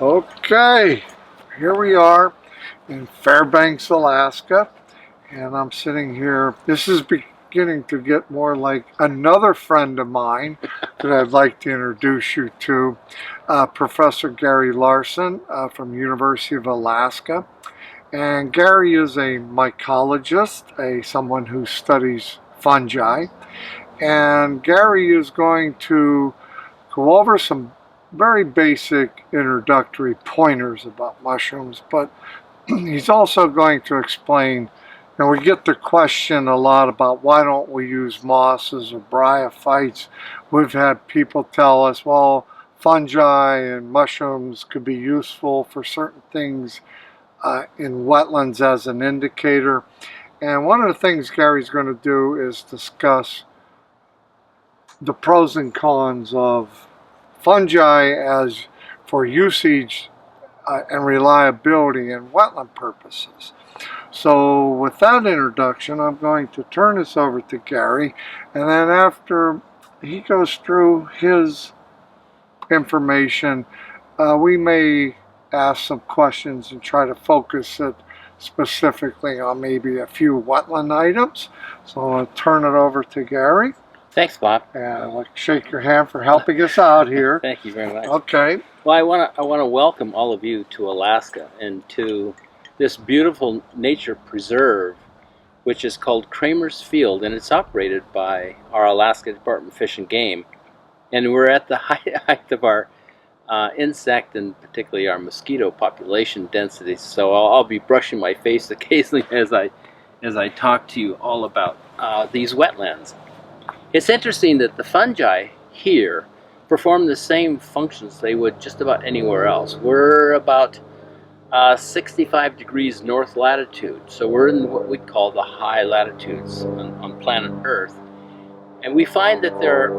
Okay, here we are in Fairbanks, Alaska, and I'm sitting here. This is beginning to get more like another friend of mine that I'd like to introduce you to, Professor Gary Laursen from University of Alaska. And Gary is a mycologist, someone who studies fungi, and Gary is going to go over some very basic introductory pointers about mushrooms, but he's also going to explain, and we get the question a lot about why don't we use mosses or bryophytes. We've had people tell us, well, fungi and mushrooms could be useful for certain things in wetlands as an indicator. And one of the things Gary's going to do is discuss the pros and cons of fungi as for usage and reliability in wetland purposes. So with that introduction, I'm going to turn this over to Gary, and then after he goes through his information, we may ask some questions and try to focus it specifically on maybe a few wetland items. So I'll turn it over to Gary. Thanks, Bob. And I'd like to shake your hand for helping us out here. Thank you very much. Okay. Well, I want to welcome all of you to Alaska and to this beautiful nature preserve, which is called Kramer's Field, and it's operated by our Alaska Department of Fish and Game. And we're at the height of our insect and particularly our mosquito population density. So I'll be brushing my face occasionally as I talk to you all about these wetlands. It's interesting that the fungi here perform the same functions they would just about anywhere else. We're about 65 degrees north latitude, so we're in what we call the high latitudes on planet Earth. And we find that there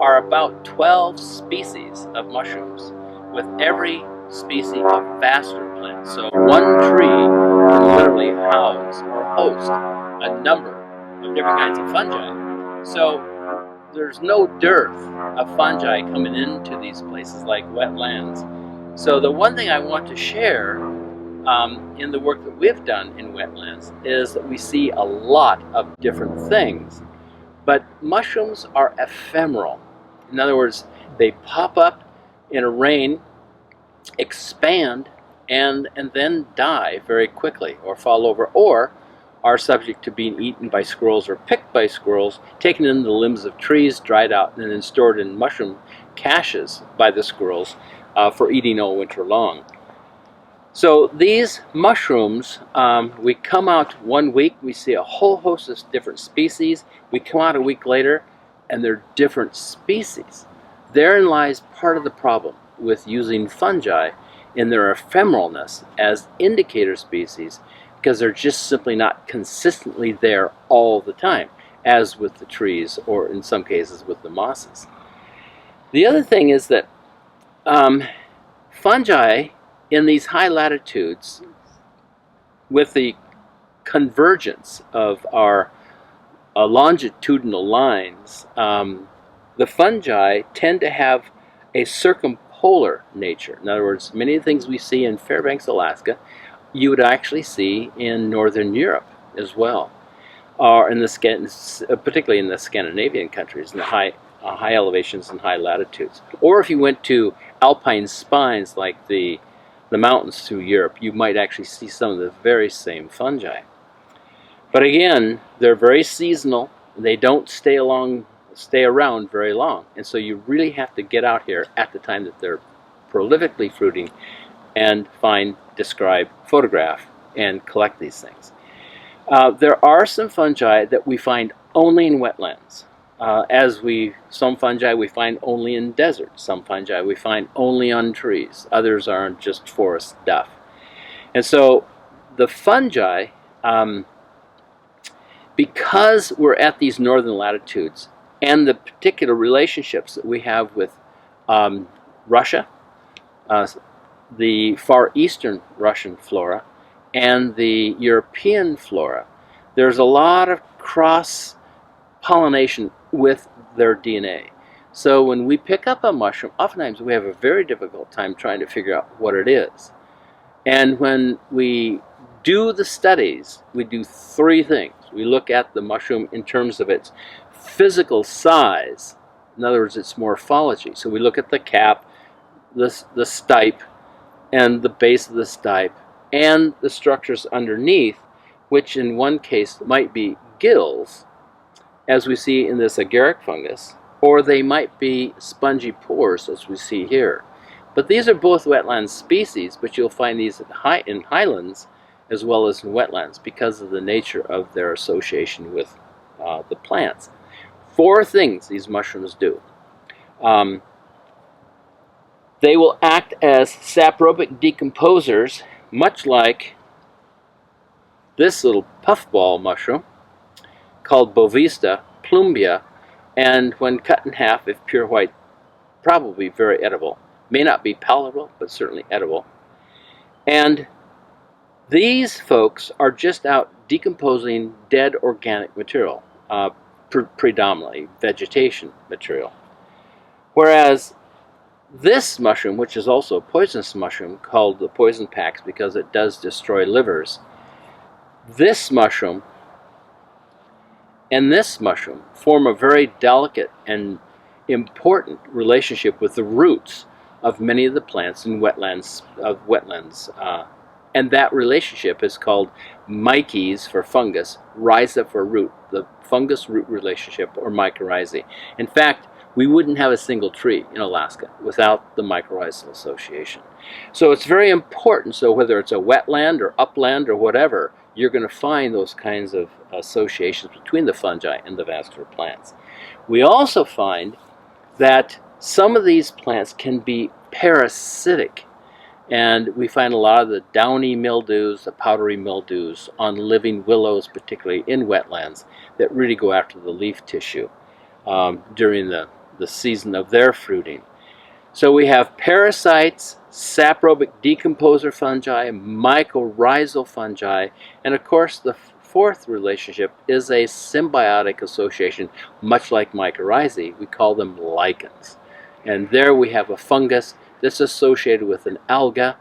are about 12 species of mushrooms, with every species of vascular plant. So one tree can literally house or host a number of different kinds of fungi. So there's no dearth of fungi coming into these places like wetlands. So the one thing I want to share in the work that we've done in wetlands is that we see a lot of different things. But mushrooms are ephemeral. In other words, they pop up in a rain, expand, and then die very quickly or fall over, or are subject to being eaten by squirrels or picked by squirrels, taken in the limbs of trees, dried out, and then stored in mushroom caches by the squirrels for eating all winter long. So these mushrooms, we come out 1 week, we see a whole host of different species. We come out a week later, and they're different species. Therein lies part of the problem with using fungi in their ephemeralness as indicator species, because they're just simply not consistently there all the time, as with the trees or in some cases with the mosses. The other thing is that fungi in these high latitudes, with the convergence of our longitudinal lines, the fungi tend to have a circumpolar nature. In other words, many of the things we see in Fairbanks, Alaska, you would actually see in Northern Europe as well, or in particularly in the Scandinavian countries, in the high elevations and high latitudes. Or if you went to alpine spines like the mountains through Europe, you might actually see some of the very same fungi. But again, they're very seasonal. They don't stay around very long, and so you really have to get out here at the time that they're prolifically fruiting and find, describe, photograph, and collect these things. There are some fungi that we find only in wetlands. Some fungi we find only in deserts. Some fungi we find only on trees. Others are just forest stuff. And so the fungi, because we're at these northern latitudes, and the particular relationships that we have with Russia, the far eastern Russian flora, and the European flora, there's a lot of cross-pollination with their DNA. So when we pick up a mushroom, oftentimes we have a very difficult time trying to figure out what it is. And when we do the studies, we do three things. We look at the mushroom in terms of its physical size. In other words, its morphology. So we look at the cap, the stipe, and the base of the stipe, and the structures underneath, which in one case might be gills, as we see in this agaric fungus, or they might be spongy pores, as we see here. But these are both wetland species, but you'll find these in highlands as well as in wetlands because of the nature of their association with the plants. Four things these mushrooms do. They will act as saprobic decomposers, much like this little puffball mushroom called Bovista plumbea, and when cut in half, if pure white, probably very edible. May not be palatable, but certainly edible. And these folks are just out decomposing dead organic material, predominantly vegetation material. Whereas this mushroom, which is also a poisonous mushroom called the poison pax because it does destroy livers, this mushroom and this mushroom form a very delicate and important relationship with the roots of many of the plants in wetlands, and that relationship is called myces for fungus, rhiza for root, the fungus-root relationship, or mycorrhizae. In fact, we wouldn't have a single tree in Alaska without the mycorrhizal association. So it's very important. So whether it's a wetland or upland or whatever, you're going to find those kinds of associations between the fungi and the vascular plants. We also find that some of these plants can be parasitic, and we find a lot of the downy mildews, the powdery mildews on living willows, particularly in wetlands, that really go after the leaf tissue during the season of their fruiting. So we have parasites, saprobic decomposer fungi, mycorrhizal fungi, and of course the fourth relationship is a symbiotic association, much like mycorrhizae. We call them lichens. And there we have a fungus that's associated with an alga,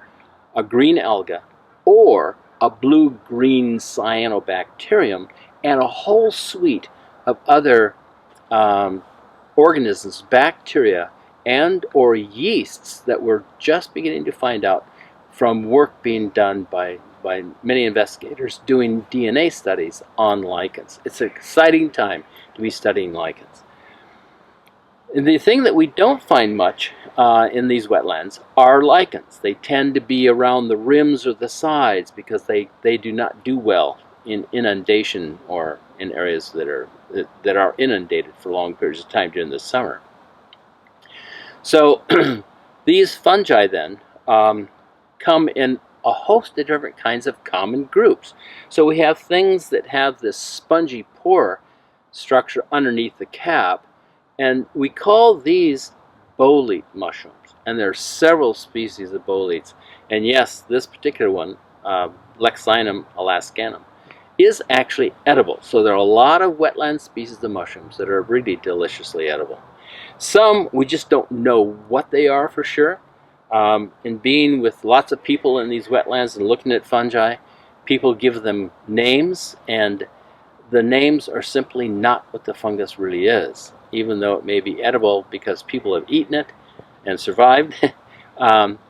a green alga, or a blue-green cyanobacterium, and a whole suite of other organisms, bacteria, and or yeasts that we're just beginning to find out from work being done by many investigators doing DNA studies on lichens. It's an exciting time to be studying lichens. And the thing that we don't find much in these wetlands are lichens. They tend to be around the rims or the sides because they do not do well in inundation or in areas that are inundated for long periods of time during the summer. So these fungi then come in a host of different kinds of common groups. So we have things that have this spongy pore structure underneath the cap, and we call these bolete mushrooms. And there are several species of boletes. And yes, this particular one, Lexinum alaskanum, is actually edible. So there are a lot of wetland species of mushrooms that are really deliciously edible. Some we just don't know what they are for sure. In being with lots of people in these wetlands and looking at fungi, people give them names, and the names are simply not what the fungus really is, even though it may be edible because people have eaten it and survived. The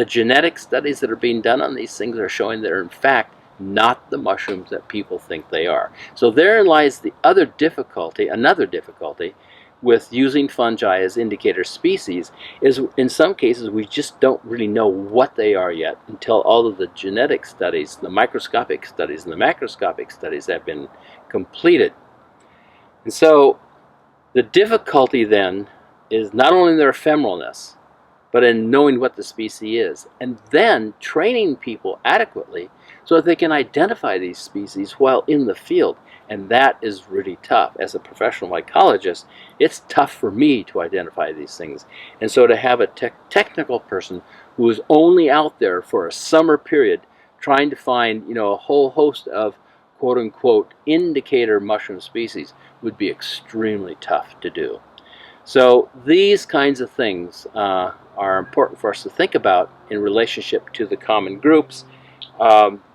genetic studies that are being done on these things are showing they're in fact not the mushrooms that people think they are. So therein lies the other difficulty, another difficulty, with using fungi as indicator species, is in some cases we just don't really know what they are yet until all of the genetic studies, the microscopic studies and the macroscopic studies have been completed. And so the difficulty then is not only in their ephemeralness, but in knowing what the species is, and then training people adequately so that they can identify these species while in the field. And that is really tough. As a professional mycologist, it's tough for me to identify these things. And so to have a technical person who is only out there for a summer period trying to find, a whole host of quote-unquote indicator mushroom species would be extremely tough to do. So these kinds of things are important for us to think about in relationship to the common groups.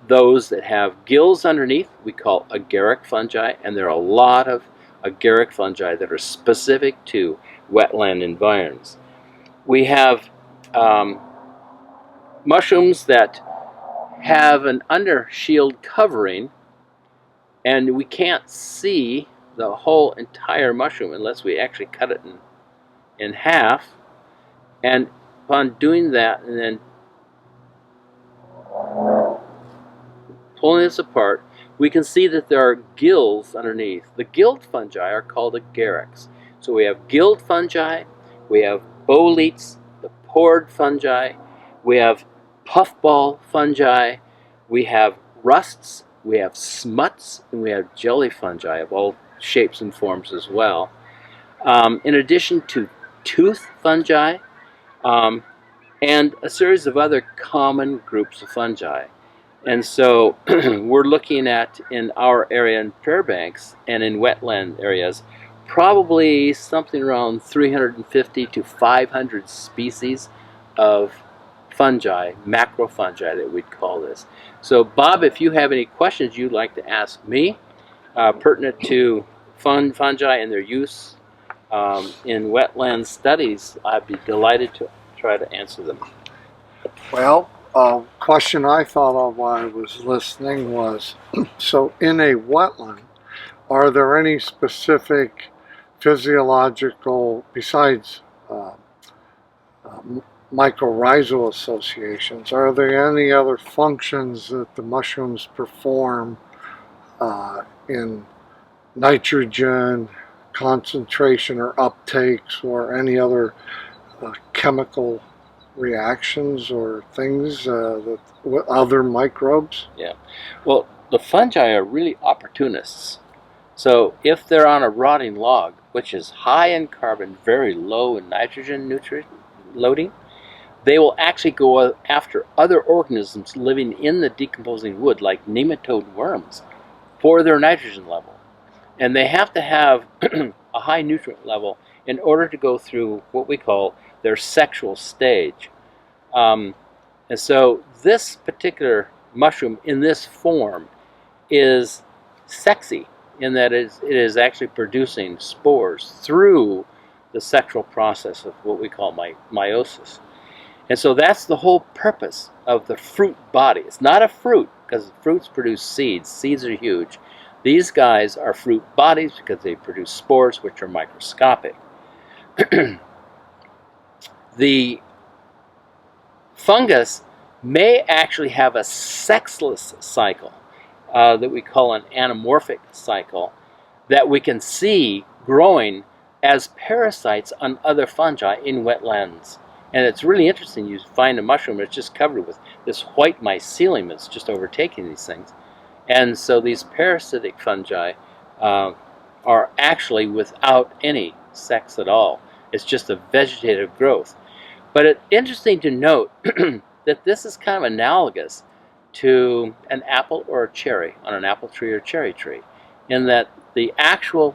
Those that have gills underneath we call agaric fungi, and there are a lot of agaric fungi that are specific to wetland environs. We have mushrooms that have an undershield covering, and we can't see the whole entire mushroom unless we actually cut it in half. And upon doing that and then pulling this apart, we can see that there are gills underneath. The gilled fungi are called agarics. So we have gilled fungi, we have boletes, the pored fungi, we have puffball fungi, we have rusts, we have smuts, and we have jelly fungi of all shapes and forms as well. In addition to tooth fungi, and a series of other common groups of fungi. And so we're looking at, in our area in Fairbanks and in wetland areas, probably something around 350 to 500 species of fungi, macrofungi that we'd call this. So Bob, if you have any questions you'd like to ask me pertinent to fungi and their use in wetland studies, I'd be delighted to try to answer them. Well, a question I thought of while I was listening was, so in a wetland, are there any specific physiological, besides mycorrhizal associations, are there any other functions that the mushrooms perform in nitrogen concentration or uptakes or any other chemical reactions or things with other microbes? Yeah. Well, the fungi are really opportunists. So if they're on a rotting log, which is high in carbon, very low in nitrogen nutrient loading, they will actually go after other organisms living in the decomposing wood, like nematode worms, for their nitrogen level. And they have to have a high nutrient level in order to go through what we call their sexual stage. And so this particular mushroom in this form is sexy in that it is actually producing spores through the sexual process of what we call meiosis. And so that's the whole purpose of the fruit body. It's not a fruit because fruits produce seeds. Seeds are huge. These guys are fruit bodies because they produce spores, which are microscopic. The fungus may actually have a sexless cycle that we call an anamorphic cycle that we can see growing as parasites on other fungi in wetlands. And it's really interesting. You find a mushroom that's just covered with this white mycelium that's just overtaking these things. And so these parasitic fungi are actually without any sex at all. It's just a vegetative growth. But it's interesting to note that this is kind of analogous to an apple or a cherry on an apple tree or cherry tree, in that the actual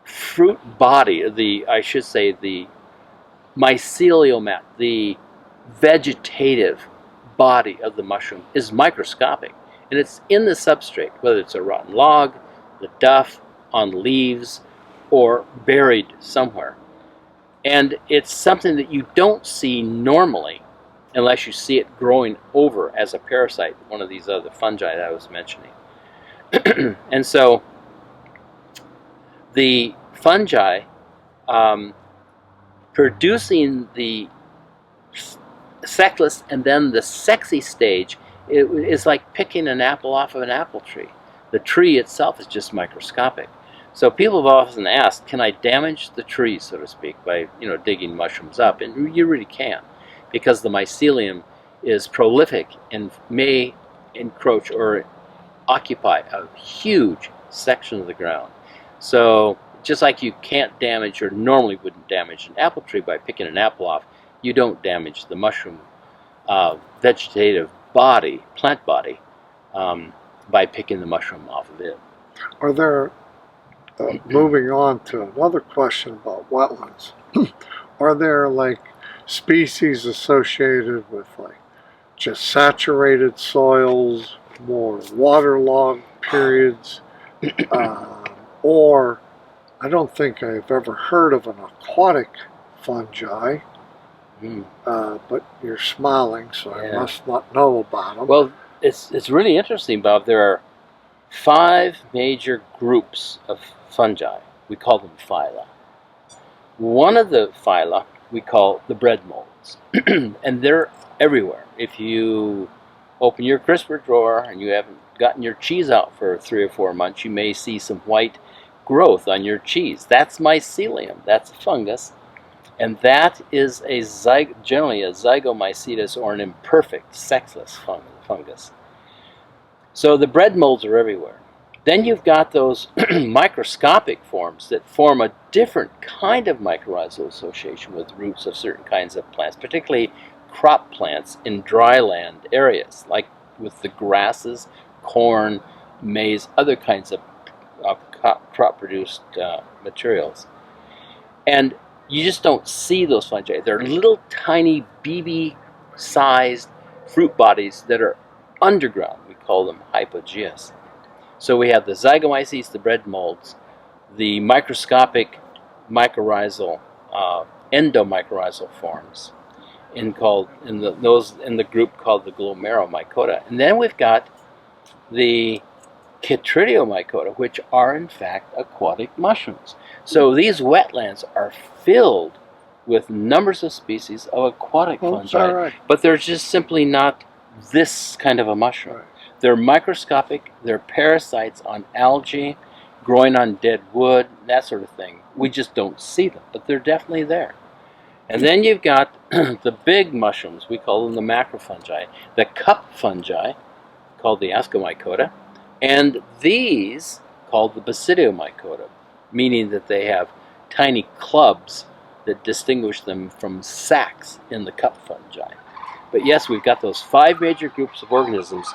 fruit body, the mycelial mat, the vegetative body of the mushroom is microscopic. And it's in the substrate, whether it's a rotten log, the duff, on leaves, or buried somewhere. And it's something that you don't see normally unless you see it growing over as a parasite, one of these other fungi that I was mentioning. And so the fungi producing the sexless and then the sexy stage, it is like picking an apple off of an apple tree. The tree itself is just microscopic. So people have often asked, can I damage the tree, so to speak, by digging mushrooms up? And you really can't, because the mycelium is prolific and may encroach or occupy a huge section of the ground. So just like you can't damage, or normally wouldn't damage, an apple tree by picking an apple off, you don't damage the mushroom vegetative body, plant body, by picking the mushroom off of it. Are there, moving on to another question about wetlands, are there like species associated with like just saturated soils, more waterlogged periods, or I don't think I've ever heard of an aquatic fungi, but you're smiling, so I must not know about them. Well, it's really interesting, Bob. There are 5 major groups of fungi. We call them phyla. One of the phyla we call the bread molds, and they're everywhere. If you open your crisper drawer and you haven't gotten your cheese out for 3 or 4 months, you may see some white growth on your cheese. That's mycelium. That's a fungus, and that is generally a zygomycetes, or an imperfect sexless fungus. So the bread molds are everywhere. Then you've got those microscopic forms that form a different kind of mycorrhizal association with roots of certain kinds of plants, particularly crop plants in dry land areas, like with the grasses, corn, maize, other kinds of crop-produced materials. And you just don't see those fungi. They're little tiny BB-sized fruit bodies that are underground. We call them hypogeas. So we have the zygomyces, the bread molds, the microscopic mycorrhizal, endomycorrhizal forms, in the group called the glomeromycota. And then we've got the chytridiomycota, which are in fact aquatic mushrooms. So these wetlands are filled with numbers of species of aquatic fungi, Right. but they're just simply not this kind of a mushroom. Right. They're microscopic, they're parasites on algae, growing on dead wood, that sort of thing. We just don't see them, but they're definitely there. And then you've got the big mushrooms, we call them the macrofungi, the cup fungi, called the ascomycota, and these called the basidiomycota, meaning that they have tiny clubs that distinguish them from sacs in the cup fungi. But yes, we've got those 5 major groups of organisms,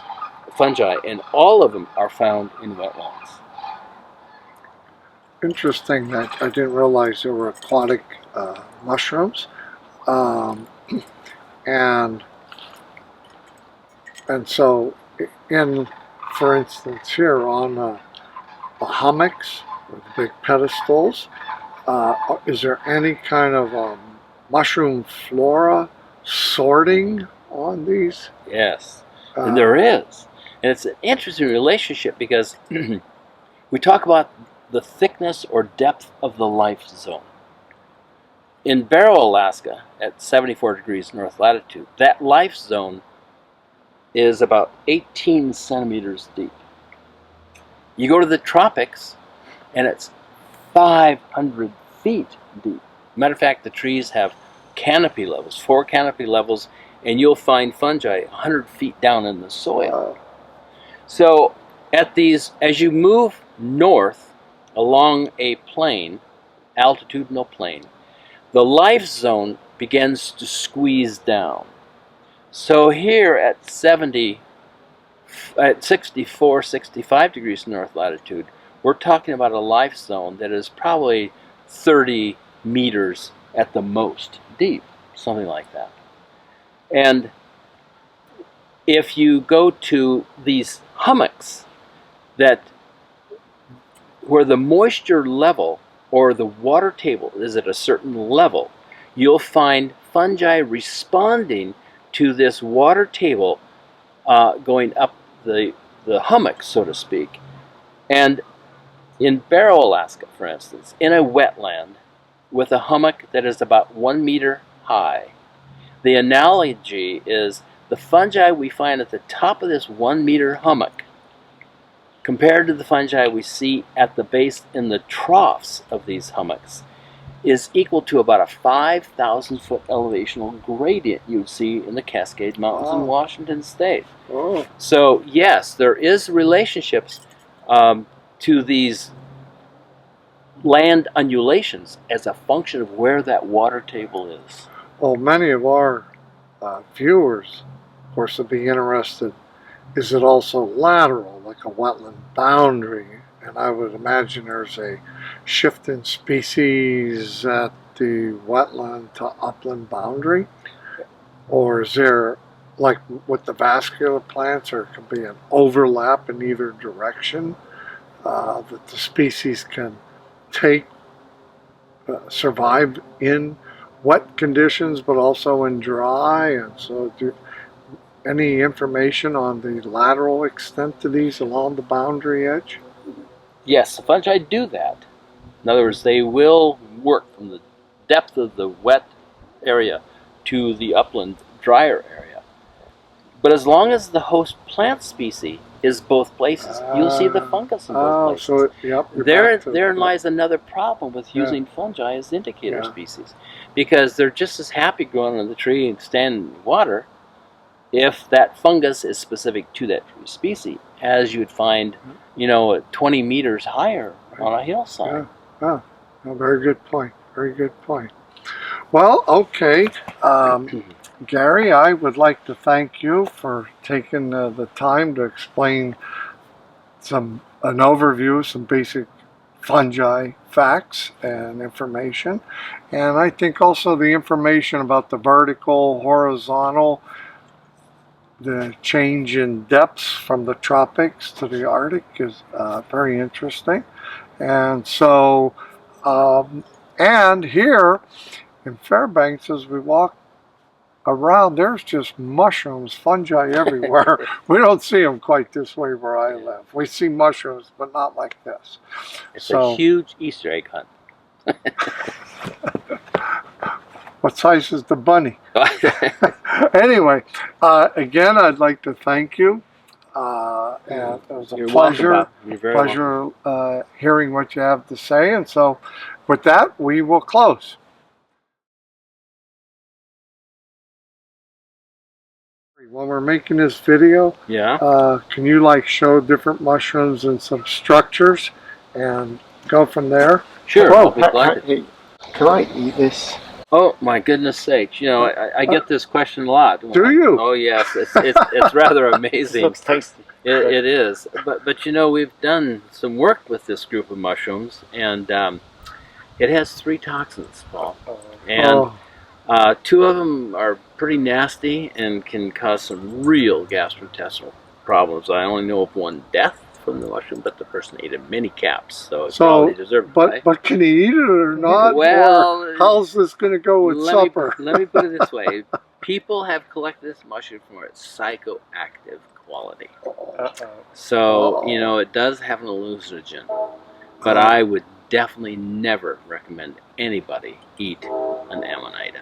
fungi, and all of them are found in wetlands. Interesting that I didn't realize there were aquatic mushrooms, and so for instance, here on the hummocks with the big pedestals, is there any kind of mushroom flora sorting on these? Yes, and there is. And it's an interesting relationship because we talk about the thickness or depth of the life zone. In Barrow, Alaska, at 74 degrees north latitude, that life zone is about 18 centimeters deep. You go to the tropics, and it's 500 feet deep. Matter of fact, the trees have canopy levels, 4 canopy levels, and you'll find fungi 100 feet down in the soil. So as you move north along a plane, altitudinal plane, the life zone begins to squeeze down. So here at 64, 65 degrees north latitude, we're talking about a life zone that is probably 30 meters at the most deep, something like that. And if you go to these hummocks where the moisture level or the water table is at a certain level, you'll find fungi responding to this water table going up the hummock, so to speak. And in Barrow, Alaska, for instance, in a wetland with a hummock that is about 1 meter high, the analogy is the fungi we find at the top of this 1 meter hummock compared to the fungi we see at the base in the troughs of these hummocks is equal to about a 5,000 foot elevational gradient you'd see in the Cascade Mountains in Washington State. So yes, there is relationships to these land undulations as a function of where that water table is. Well, many of our viewers, of course, would be interested, is it also lateral? like a wetland boundary, and I would imagine there's a shift in species at the wetland to upland boundary, or is there, like with the vascular plants, or it could be an overlap in either direction that the species can take, survive in wet conditions, but also in dry, and so any information on the lateral extent to these along the boundary edge? Yes, the fungi do that. In other words, they will work from the depth of the wet area to the upland drier area. But as long as the host plant species is both places, you'll see the fungus in both places. So yep, Therein lies another problem with using fungi as indicator species, because they're just as happy growing on the tree and standing in water if that fungus is specific to that tree species, as you'd find, 20 meters higher on a hillside. Oh, very good point. Very good point. Well, okay. Gary, I would like to thank you for taking the time to explain an overview, some basic fungi facts and information. And I think also the information about the vertical, horizontal, the change in depths from the tropics to the Arctic is very interesting. And so, and here in Fairbanks, as we walk around, there's just mushrooms, fungi everywhere. We don't see them quite this way where I live. We see mushrooms, but not like this. It's a huge Easter egg hunt. What size is the bunny? Anyway, again, I'd like to thank you. And it was a pleasure hearing what you have to say. And so with that, we will close. When we're making this video, can you show different mushrooms and some structures and go from there? Sure. Oh, hey, can I eat this? Oh my goodness sakes! I get this question a lot. Do you? Oh yes, it's rather amazing. Looks tasty. It is, but we've done some work with this group of mushrooms, and it has 3 toxins, Paul, and two of them are pretty nasty and can cause some real gastrointestinal problems. I only know of one death from the mushroom, but the person ate many caps, so it probably deserved to die. But can he eat it or not? Well, or how's this going to go with supper? Let me put it this way: people have collected this mushroom for its psychoactive quality. So it does have an hallucinogen, but I would definitely never recommend anybody eat an Amanita.